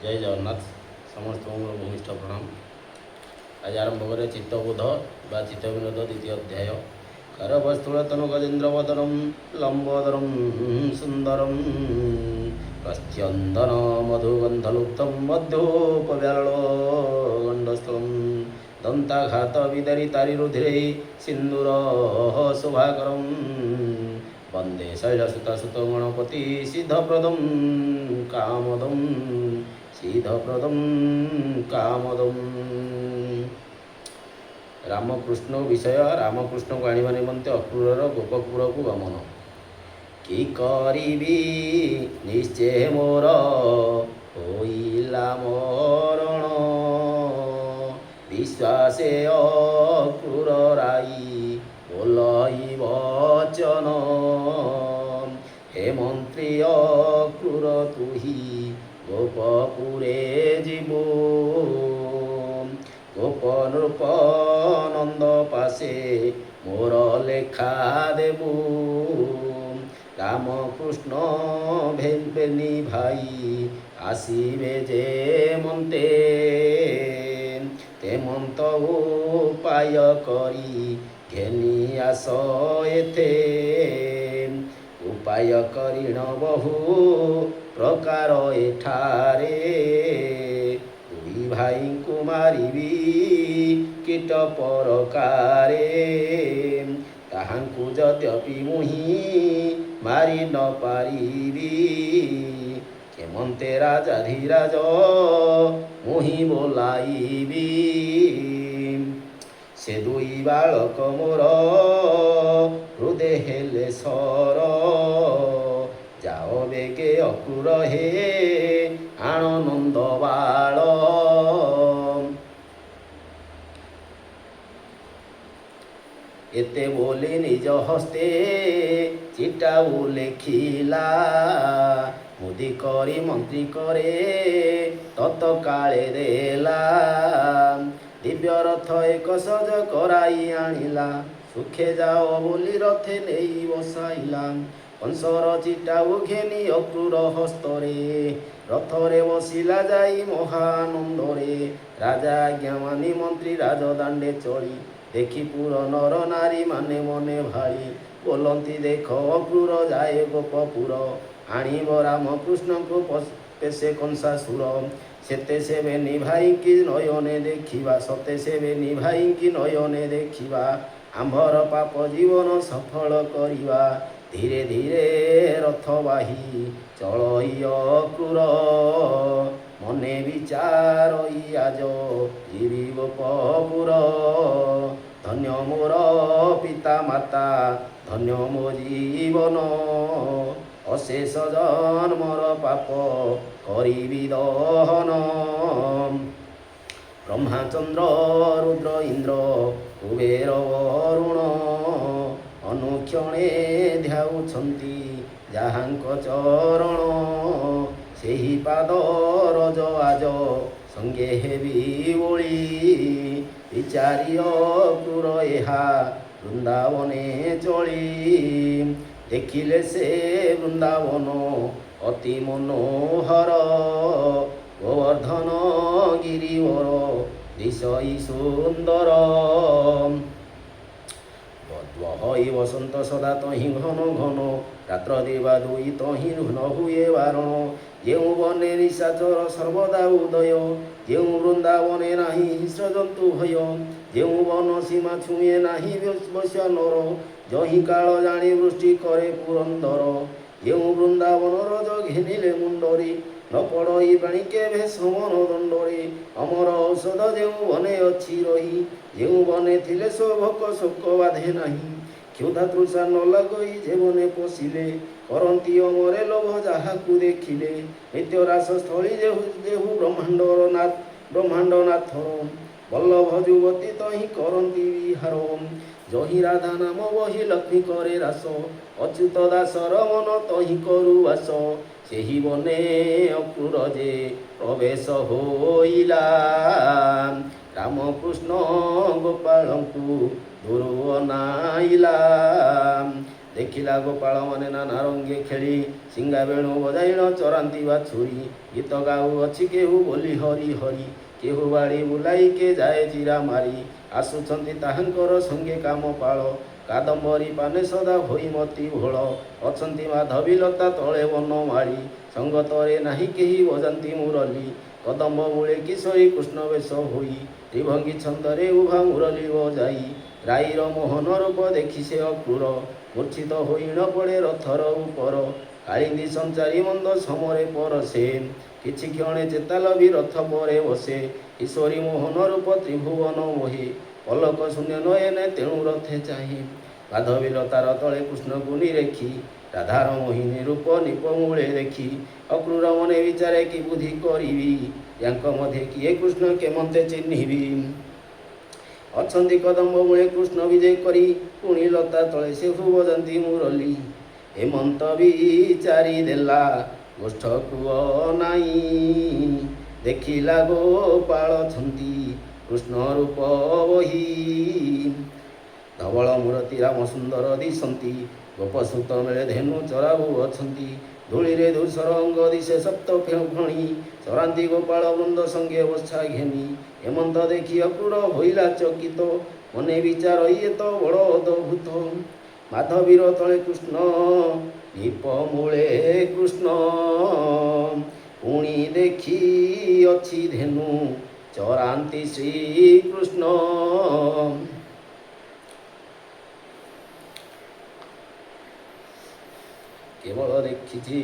जय जगन्नाथ समस्त मोर भूमिष्ठ प्रणाम। आज आरंभ करे चित्तबोध बा चित्तविनोद द्वितीय अध्याय। करवस्तुलतनु गजेन्द्रवदनम लंबोदरम सुंदरम प्रस्यंदन मधुगंधलुप्तम मध्योपव्यालो गंडस्थलम दंताघात विदरितारिरुधिरे सिंदूर शुभाकरम वंदे शैलसुतसुत गणपति सिद्धप्रदम कामदम सिद्धप्रदम कामदम। रामकृष्ण विषय रामकृष्ण को आनिबा निमंते अक्रूरर गोपपुर को गमन। कि करिबी निश्चय मोर होइला मरण विश्वासे अक्रूर राई बोलई वचन हे मंत्री अक्रूर तुही गोपपुरे जीवो गोप नृप नंद पासे मोर लेखा देबू रामकृष्ण भेबेनी भाई आसीबे जे मन्ते तेमंत उपाय करी घेनी आस एथे उपाय करिण बहु प्रकार एठारे दुई भाई को मारिबी कीट परकारे ताहांकु यद्यपि मुही मारी न पारिबी केमंते राजाधिराज मुही बोलाइबी से दुई बालक मोर हृदय हेले सर जाओ बेगे अक्रूर हे आनंद बाल एते बोली निज हस्ते चिटाऊ लेखिला मुदी करी मंत्री करे तत्काले देला दिव्य रथ एक सज कराई आनिला सुखे जाओ बोली रथे नहीं बसाइला कंसर चिटाऊ घेनी अक्रूर हस्तरे रथरे बसिला जाई महानंदरे राजा आज्ञा मानी मंत्री राजदांडे चली देखी पुर नर नारी माने मने भाई बोलती देख अक्रूर जाए गोपपुर आणिब रामकृष्ण को पेशे कंसासुर सेते सेवे निभाई कि नयने देखिबा सते सेवे निभाई कि नयने देखिबा आम्भर पाप जीवन सफल करिबा धीरे धीरे रथवाही चलई अक्रूर मने विचार आज जीवी गोपपुर धन्य मोर पिता माता धन्य मो जीवन अशेष जन्मर पाप करिबी दहन ब्रह्माचंद्र रुद्र इंद्र कुबेर वरुण अनुक्षणे ध्याउछन्ति जाहांक चरण सेही पाद रज आज संगे हेबी बोली विचारी अक्रूर एहा वृंदावने चली देखिले से वृंदावन अति मनोहर गोवर्धन गिरिवर दिशई सुंदर बद्वहई वसंत सदा तहि घन घन रात्र दिवा दुई तहि न हुए वारण जेउ बने निशाचर सर्वदा उदय जेउ वृंदावने नाही हिंस्रजंतु भय जेउ वन सीमा छुए नाही वश्य नर जहि काल जानी वृष्टि करे पुरंदर जेउ वृंदावन रज घेनिले मुंडरी न पड़ई बाणिके भेषमन दंडरे अमर औषध जेउ बने अच्छी रही जेउ बने थिले शोभक शोक बाधे नाही क्षुधा तृषा न लगई जेबने पशिले करती अमरे लोभ जाहाकु देखिले नित्य रास स्थली जेहु जेहु ब्रह्मांडनाथ बल्लभ जुवती तहि करती विहार जहि राधा नाम बहि लक्ष्मी करे रास अच्युत दासर मन तहि करु वास सेही बने अक्रूर जे प्रवेश होइला रामकृष्ण गोपालंकु दुरु अनाइला ଦେଖିଲା ଗୋପାଳ ମାନେ ନାନା ରଙ୍ଗେ ଖେଳି ସିଙ୍ଗା ବେଣୁ ବଜାଇଣ ଚରାନ୍ତି ବାଛୁରୀ ଗୀତ ଗାଉଅଛି କେହୁ ବୋଲି ହରି ହରି କେହୁ ବାଡ଼ି ବୁଲାଇ କେ ଯାଏ ଜିରା ମାରି ଆସୁଛନ୍ତି ତାହାଙ୍କର ସଙ୍ଗେ କାମ ପାଳ କାଦମ୍ବରୀ ପାନେ ସଦା ହୋଇମତି ଭୋଳ ଅଛନ୍ତି ମାଧବୀ ଲତା ତଳେ ବନମାଳି ସଙ୍ଗତରେ ନାହିଁ କେହି ବଜାନ୍ତି ମୁରଲି କଦମ୍ବ ମୂଳେ କିଶୋରୀ କୃଷ୍ଣ ବେଶ ହୋଇ ତ୍ରିଭଙ୍ଗୀ ଛନ୍ଦରେ ଉଭା ମୁରଲି ବଜାଇ ରାଇର ମୋହନ ରୂପ ଦେଖି ସେ ଅକ୍ରୂର ମୂର୍ଚ୍ଛିତ ହୋଇଣ ପଡ଼େ ରଥର ଉପର କାଳିନ୍ଦୀ ସଞ୍ଚାରୀ ମନ୍ଦ ସମରେ ପରସେ କିଛି କ୍ଷଣେ ଚେତାଲବି ରଥ ପରେ ବସେ କିଶୋରୀ ମୋହନ ରୂପ ତ୍ରିଭୁବନ ମୋହେ ପଲକ ଶୂନ୍ୟ ନୟନେ ତେଣୁ ରଥେ ଚାହେଁ ମାଧବୀ ଲତାର ତଳେ କୃଷ୍ଣକୁ ନିରେଖି ରାଧାର ମୋହିନୀ ରୂପ ନିପମୂଳେ ଦେଖି ଅକ୍ରୂର ମନେ ବିଚାରେ କି ବୁଦ୍ଧି କରିବି ୟାଙ୍କ ମଧ୍ୟରେ କିଏ କୃଷ୍ଣ କେମନ୍ତେ ଚିହ୍ନିବି ଅଛନ୍ତି କଦମ୍ବ ମୂଳେ କୃଷ୍ଣ ବିଜେ କରି ପୁଣି ଲତା ତଳେ ସେ ବଜାନ୍ତି ମୁରଲି ହେମନ୍ତ ବିଚାରି ଦେଲା ଗୋଷ୍ଠକୁ ଅନାଇ ଦେଖିଲା ଗୋପାଳ ଛନ୍ତି କୃଷ୍ଣ ରୂପ ବହି ଧବଳ ମୂରତି ରାମ ସୁନ୍ଦର ଦିଶନ୍ତି ଗୋପସୂତ ମେଳେ ଧେନୁ ଚରାଉ ଅଛନ୍ତି ଧୂଳିରେ ଧୂସର ଅଙ୍ଗ ଦିଶେ ସପ୍ତ ଫଣୀ ଚରାନ୍ତି ଗୋପାଳ ବୃନ୍ଦ ସଙ୍ଗେ ବର୍ଷା ଘେନି ହେମନ୍ତ ଦେଖି ଅକ୍ରୂର ହୋଇଲା ଚକିତ ମନେ ବିଚାର ଇଏ ତ ବଡ଼ ଅଦ୍ଭୁତ ମାଧବୀର ତଳେ କୃଷ୍ଣ ଦୀପ ମୂଳେ କୃଷ୍ଣ ପୁଣି ଦେଖି ଅଛି ଧେନୁ ଚରାନ୍ତି ଶ୍ରୀକୃଷ୍ଣ କେବଳ ଦେଖିଛି